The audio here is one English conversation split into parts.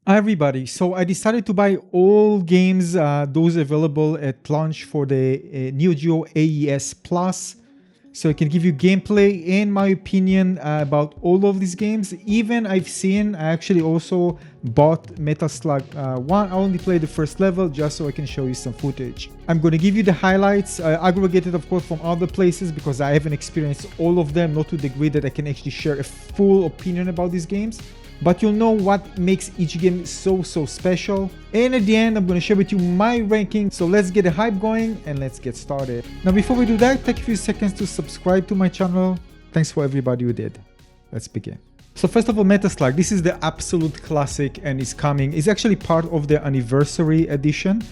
Hi everybody, so I decided to buy all games, those available at launch for the NeoGeo AES Plus, so I can give you gameplay and my opinion about all of these games. Even I actually also bought Metal Slug 1. I only played the first level just so I can show you some footage. I'm going to give you the highlights, aggregated of course from other places because I haven't experienced all of them, not to the degree that I can actually share a full opinion about these games. But you'll know what makes each game so special. And at the end, I'm going to share with you my ranking. So let's get the hype going and let's get started. Now, before we do that, take a few seconds to subscribe to my channel. Thanks for everybody who did. Let's begin. So first of all, Metal Slug. This is the absolute classic and it's coming. It's actually part of the anniversary edition.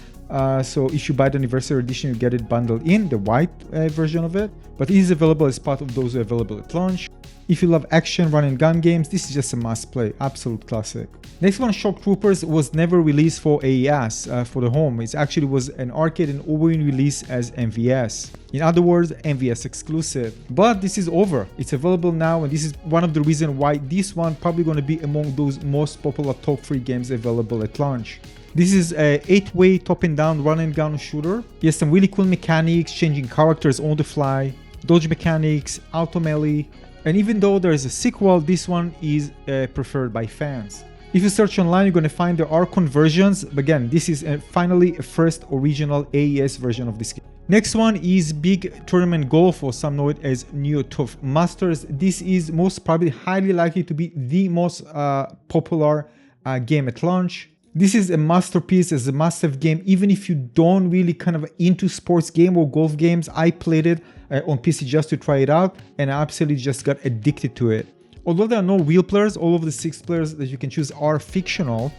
So if you buy the anniversary edition, you get it bundled in, the white version of it. But it is available as part of those available at launch. If you love action, run and gun games, this is just a must play, absolute classic. Next one, Shock Troopers, was never released for AES, for the home. It actually was an arcade and only released as MVS. In other words, MVS exclusive. But this is over. It's available now, and this is one of the reasons why this one probably going to be among those most popular top 3 games available at launch. This is a 8-way top and down run and gun shooter. He has some really cool mechanics, changing characters on the fly, dodge mechanics, auto melee. And even though there is a sequel, this one is preferred by fans. If you search online, you're going to find there are conversions. But again, this is finally a first original AES version of this game. Next one is Big Tournament Golf, or some know it as Neo Tough Masters. This is most probably highly likely to be the most popular game at launch. This is a masterpiece, it's a must-have game, even if you don't really kind of into sports game or golf games. I played it on PC just to try it out, and I absolutely just got addicted to it. Although there are no real players, all of the 6 players that you can choose are fictional.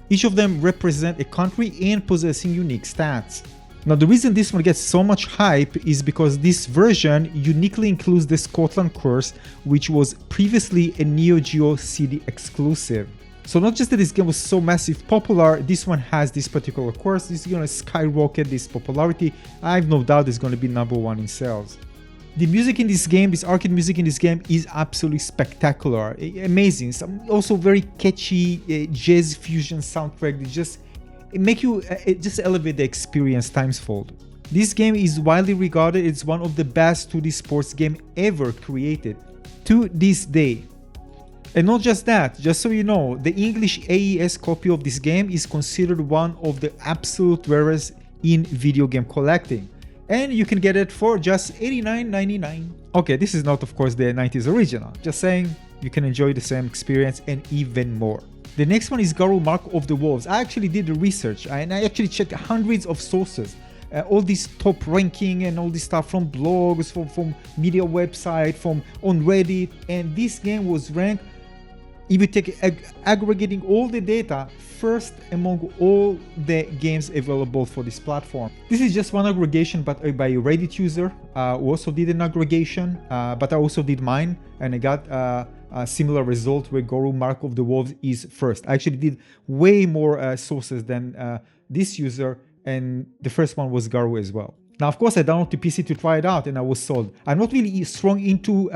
Each of them represent a country and possessing unique stats. Now, the reason this one gets so much hype is because this version uniquely includes the Scotland course, which was previously a Neo Geo CD exclusive. So not just that this game was so massive popular, this one has this particular course. This is going to skyrocket this popularity. I have no doubt it's going to be #1 in sales. The music in this game, this arcade music in this game, is absolutely spectacular, amazing. Some also very catchy jazz fusion soundtrack. It make you just elevate the experience timesfold. This game is widely regarded as one of the best 2D sports game ever created to this day. And not just that, just so you know, the English AES copy of this game is considered one of the absolute rarest in video game collecting. And you can get it for just $89.99. Okay, this is not of course the 90s original, just saying you can enjoy the same experience and even more. The next one is Garou Mark of the Wolves. I actually did the research and I actually checked hundreds of sources. All this top ranking and all this stuff from blogs, from media website, from on Reddit, and this game was ranked, if you take aggregating all the data, first among all the games available for this platform. This is just one aggregation but by a Reddit user who also did an aggregation, but I also did mine and I got a similar result where Garou Mark of the Wolves is first. I actually did way more sources than this user, and the first one was Garou as well. Now of course I downloaded the PC to try it out and I was sold. I'm not really strong into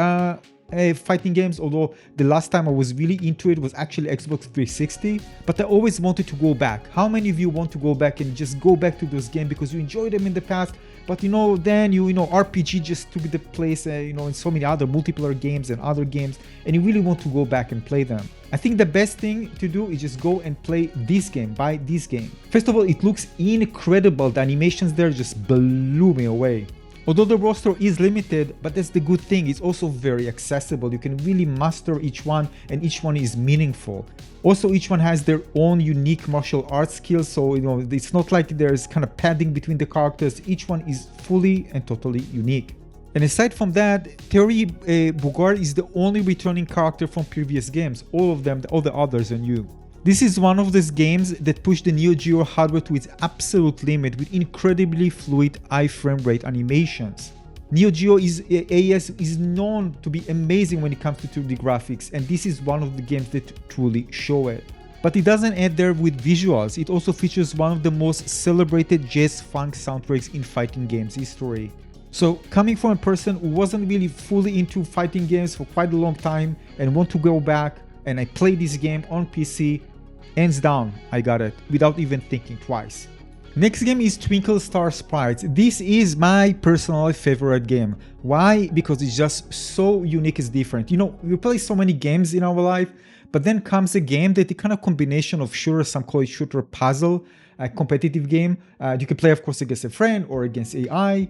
fighting games, although the last time I was really into it was actually Xbox 360, but I always wanted to go back. How many of you want to go back and just go back to those games because you enjoyed them in the past, but then RPG just took the place in so many other multiplayer games and other games, and you really want to go back and play them? I think the best thing to do is just go and play this game, buy this game. First of all, it looks incredible. The animations there just blew me away. Although the roster is limited, but that's the good thing, it's also very accessible. You can really master each one and each one is meaningful. Also, each one has their own unique martial arts skills, so it's not like there's kind of padding between the characters. Each one is fully and totally unique. And aside from that, Terry Bogard is the only returning character from previous games. All the others are new. This is one of those games that pushed the Neo Geo hardware to its absolute limit with incredibly fluid high frame rate animations. Neo Geo AES is known to be amazing when it comes to 2D graphics, and this is one of the games that truly show it. But it doesn't end there with visuals, it also features one of the most celebrated jazz funk soundtracks in fighting games history. So coming from a person who wasn't really fully into fighting games for quite a long time and want to go back, and I played this game on PC, Hands down, I got it without even thinking twice. Next game is Twinkle Star Sprites. This is my personal favorite game. Why? Because it's just so unique, it's different. You know, we play so many games in our life, but then comes a game that the kind of combination of shooter, some call it shooter puzzle, a competitive game. You can play, of course, against a friend or against AI.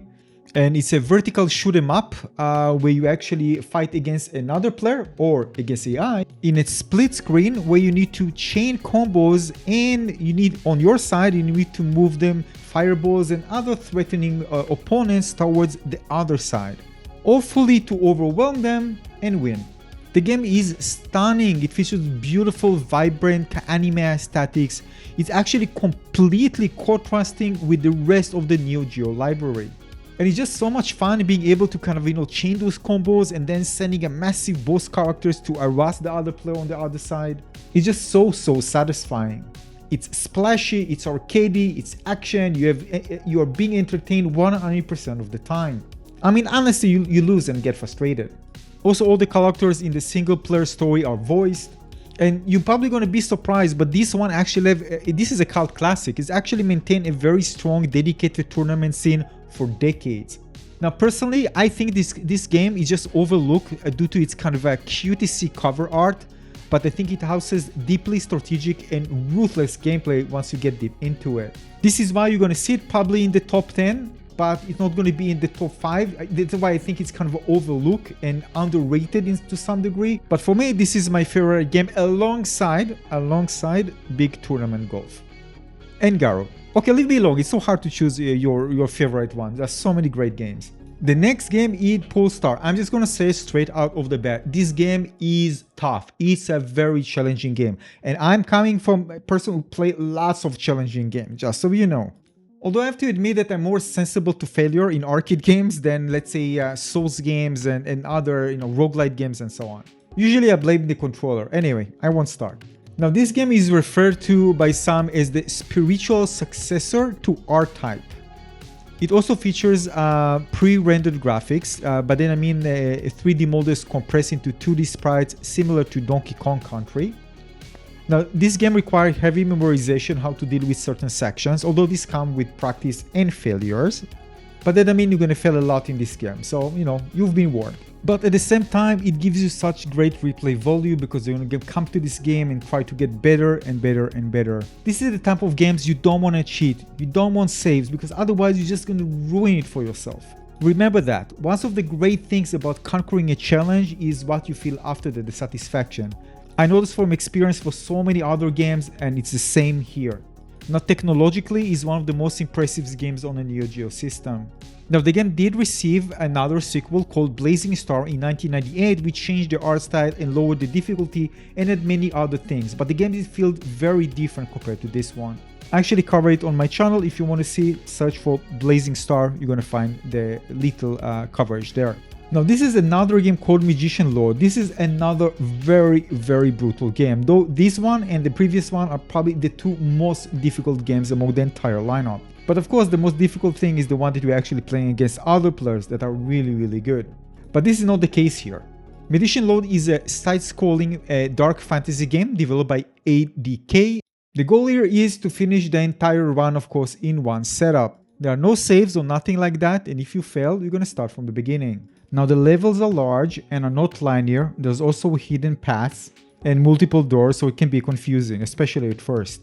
And it's a vertical shoot 'em up where you actually fight against another player or against AI in a split screen where you need to chain combos, and you need on your side, you need to move them fireballs and other threatening opponents towards the other side, hopefully to overwhelm them and win. The game is stunning. It features beautiful, vibrant anime aesthetics. It's actually completely contrasting with the rest of the Neo Geo library. And it's just so much fun being able to kind of, you know, chain those combos and then sending a massive boss characters to harass the other player on the other side. It's just so satisfying. It's splashy, it's arcadey, it's action, you are being entertained 100% of the time. I mean, honestly, you lose and get frustrated. Also, all the characters in the single player story are voiced. And you're probably going to be surprised, but this one actually, this is a cult classic. It's actually maintained a very strong, dedicated tournament scene for decades. Now, personally, I think this game is just overlooked due to its kind of a cutesy cover art, but I think it houses deeply strategic and ruthless gameplay once you get deep into it. This is why you're going to see it probably in the top 10, but it's not going to be in the top 5. That's why I think it's kind of overlooked and underrated to some degree. But for me, this is my favorite game alongside Big Tournament Golf and Garou. Okay, leave me alone. It's so hard to choose your favorite one. There's so many great games. The next game is Pulstar. I'm just going to say straight out of the bat, this game is tough. It's a very challenging game. And I'm coming from a person who played lots of challenging games, just so you know. Although I have to admit that I'm more sensible to failure in arcade games than, let's say, Souls games and other, you know, roguelite games and so on. Usually I blame the controller. Anyway, I won't start. Now, this game is referred to by some as the spiritual successor to R-Type. It also features pre-rendered graphics, but then I mean 3D models compressed into 2D sprites similar to Donkey Kong Country. Now, this game required heavy memorization how to deal with certain sections, although this comes with practice and failures. But then I mean you're going to fail a lot in this game, so you know, you've been warned. But at the same time, it gives you such great replay value because you're going to come to this game and try to get better and better and better. This is the type of games you don't want to cheat, you don't want saves, because otherwise you're just going to ruin it for yourself. Remember that. One of the great things about conquering a challenge is what you feel after the satisfaction. I know this from experience for so many other games, and it's the same here. Now, technologically, is one of the most impressive games on the Neo Geo system. Now, the game did receive another sequel called Blazing Star in 1998, which changed the art style and lowered the difficulty and had many other things, but the game did feel very different compared to this one. I actually covered it on my channel. If you want to see, search for Blazing Star, you're going to find the little coverage there. Now, this is another game called Magician Lord. This is another very brutal game, though this one and the previous one are probably the two most difficult games among the entire lineup. But of course, the most difficult thing is the one that we're actually playing against other players that are really good. But this is not the case here. Magician Lord is a side-scrolling dark fantasy game developed by ADK. The goal here is to finish the entire run, of course, in one setup. There are no saves or nothing like that, and if you fail, you're gonna start from the beginning. Now, the levels are large and are not linear. There's also hidden paths and multiple doors, so it can be confusing, especially at first.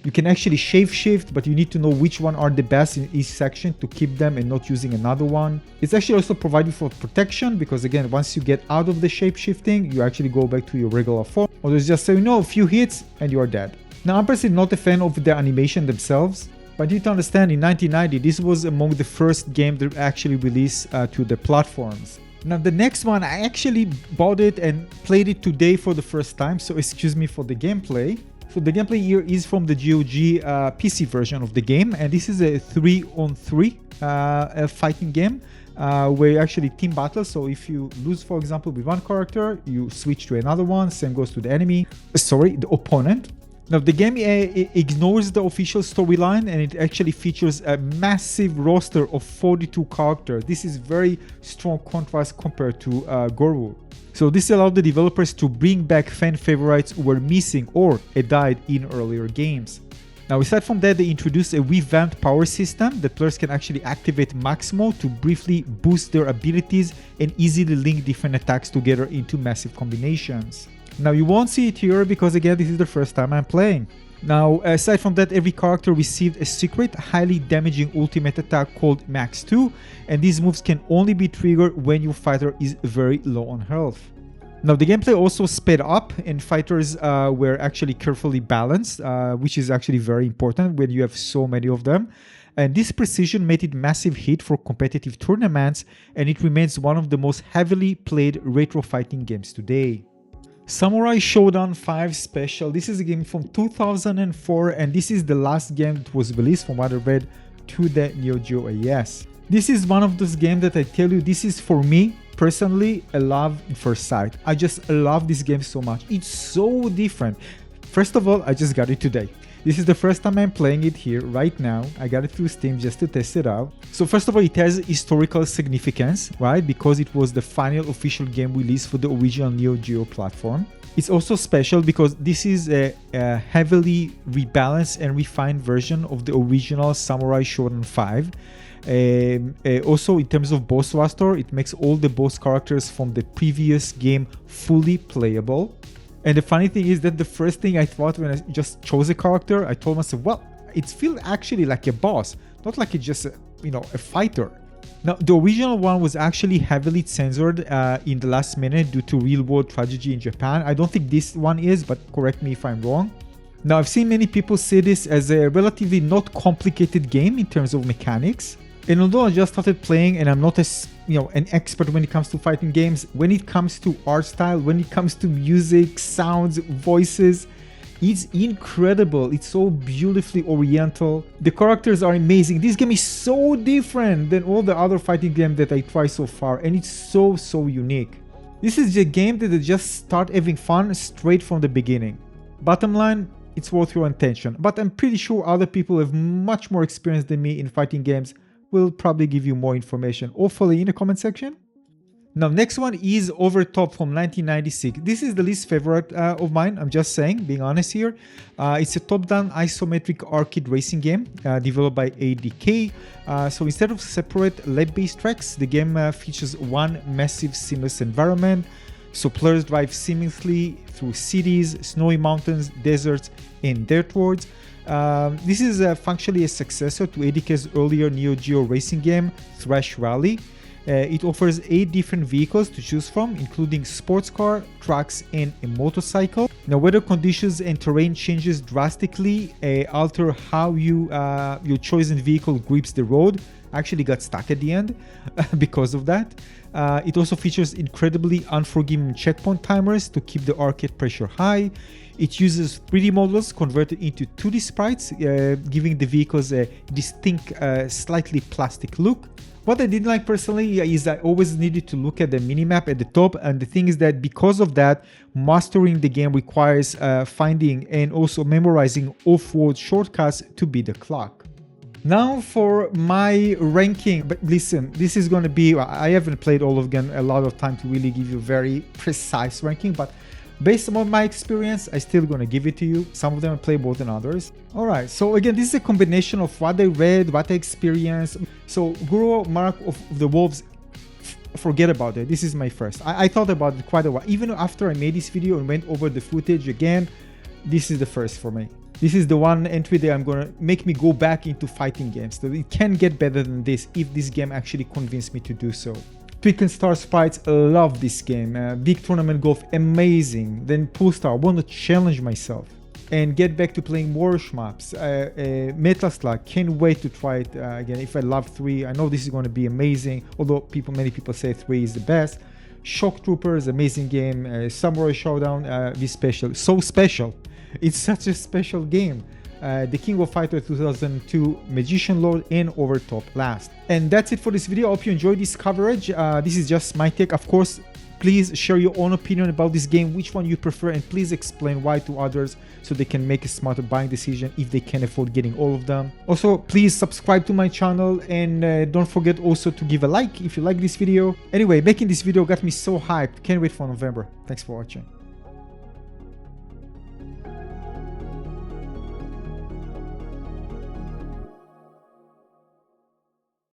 You can actually shape-shift, but you need to know which one are the best in each section to keep them and not using another one. It's actually also provided for protection because, again, once you get out of the shape-shifting, you actually go back to your regular form. Or there's just, so you know, a few hits and you are dead. Now, I'm personally not a fan of the animation themselves, but you need to understand, in 1990, this was among the first games that actually released to the platforms. Now, the next one, I actually bought it and played it today for the first time, so excuse me for the gameplay. So the gameplay here is from the GOG PC version of the game, and this is a 3-on-3 fighting game where you actually team battle. So if you lose, for example, with one character, you switch to another one. Same goes to the enemy. The opponent. Now, the game ignores the official storyline, and it actually features a massive roster of 42 characters. This is very strong contrast compared to Garou. So this allowed the developers to bring back fan favorites who were missing or had died in earlier games. Now, aside from that, they introduced a revamped power system that players can actually activate max mode to briefly boost their abilities and easily link different attacks together into massive combinations. Now, you won't see it here because, again, this is the first time I'm playing. Now, aside from that, every character received a secret, highly damaging ultimate attack called Max 2, and these moves can only be triggered when your fighter is very low on health. Now, the gameplay also sped up, and fighters were actually carefully balanced, which is actually very important when you have so many of them. And this precision made it a massive hit for competitive tournaments, and it remains one of the most heavily played retro fighting games today. Samurai Shodown 5 Special. This is a game from 2004, and this is the last game that was released, from what I read, to the NeoGeo AES. This is one of those games that I tell you, this is for me personally a love at first sight. I just love this game so much. It's so different. First of all, I just got it today. This is the first time I'm playing it here right now. I got it through Steam just to test it out. So first of all, it has historical significance, right? Because it was the final official game release for the original Neo Geo platform. It's also special because this is a heavily rebalanced and refined version of the original Samurai Shodown 5. Also, in terms of boss roster, it makes all the boss characters from the previous game fully playable. And the funny thing is that the first thing I thought when I just chose a character, I told myself, well, it feels actually like a boss, not like it's just a fighter. Now, the original one was actually heavily censored in the last minute due to real-world tragedy in Japan. I don't think this one is, but correct me if I'm wrong. Now, I've seen many people say this as a relatively not complicated game in terms of mechanics. And although I just started playing and I'm not an expert when it comes to fighting games, when it comes to art style, when it comes to music, sounds, voices, it's incredible. It's so beautifully oriental. The characters are amazing. This game is so different than all the other fighting games that I tried so far, and it's so unique. This is a game that just start having fun straight from the beginning. Bottom line, it's worth your attention, but I'm pretty sure other people have much more experience than me in fighting games will probably give you more information, hopefully in the comment section. Now, next one is Overtop from 1996. This is the least favorite of mine, I'm just saying, being honest here. It's a top-down isometric arcade racing game developed by ADK. So instead of separate lab-based tracks, the game features one massive seamless environment. So players drive seamlessly through cities, snowy mountains, deserts, and dirt roads. This is functionally a successor to ADK's earlier Neo Geo racing game, Thrash Rally. It offers 8 different vehicles to choose from, including sports car, trucks, and a motorcycle. Now, weather conditions and terrain changes drastically alter how your chosen vehicle grips the road. I actually got stuck at the end because of that. It also features incredibly unforgiving checkpoint timers to keep the arcade pressure high. It uses 3D models converted into 2D sprites, giving the vehicles a distinct, slightly plastic look. What I didn't like personally is I always needed to look at the minimap at the top, and the thing is that because of that, mastering the game requires finding and also memorizing off-road shortcuts to beat the clock. Now for my ranking, but listen, this is going to be, I haven't played all of them a lot of time to really give you very precise ranking, but based on my experience, I'm still going to give it to you. Some of them I play more than others. Alright, so again, this is a combination of what I read, what I experienced. So Garou Mark of the Wolves, forget about it. This is my first. I thought about it quite a while. Even after I made this video and went over the footage again, this is the first for me. This is the one entry that I'm going to make me go back into fighting games. So it can get better than this if this game actually convinced me to do so. Twinkle Sprites, love this game. Big Tournament Golf, amazing. Then Pulstar, I want to challenge myself and get back to playing more shmups. Metal Slug, can't wait to try it again. If I love 3, I know this is going to be amazing. Although many people say 3 is the best. Shock Troopers, amazing game. Samurai Shodown, this special, so special. It's such a special game. The King of Fighters 2002, Magician Lord, and Overtop last. And that's it for this video. I hope you enjoyed this coverage. This is just my take. Of course, please share your own opinion about this game, which one you prefer, and please explain why to others so they can make a smarter buying decision if they can afford getting all of them. Also, please subscribe to my channel, and don't forget also to give a like if you like this video. Anyway, making this video got me so hyped. Can't wait for November. Thanks for watching.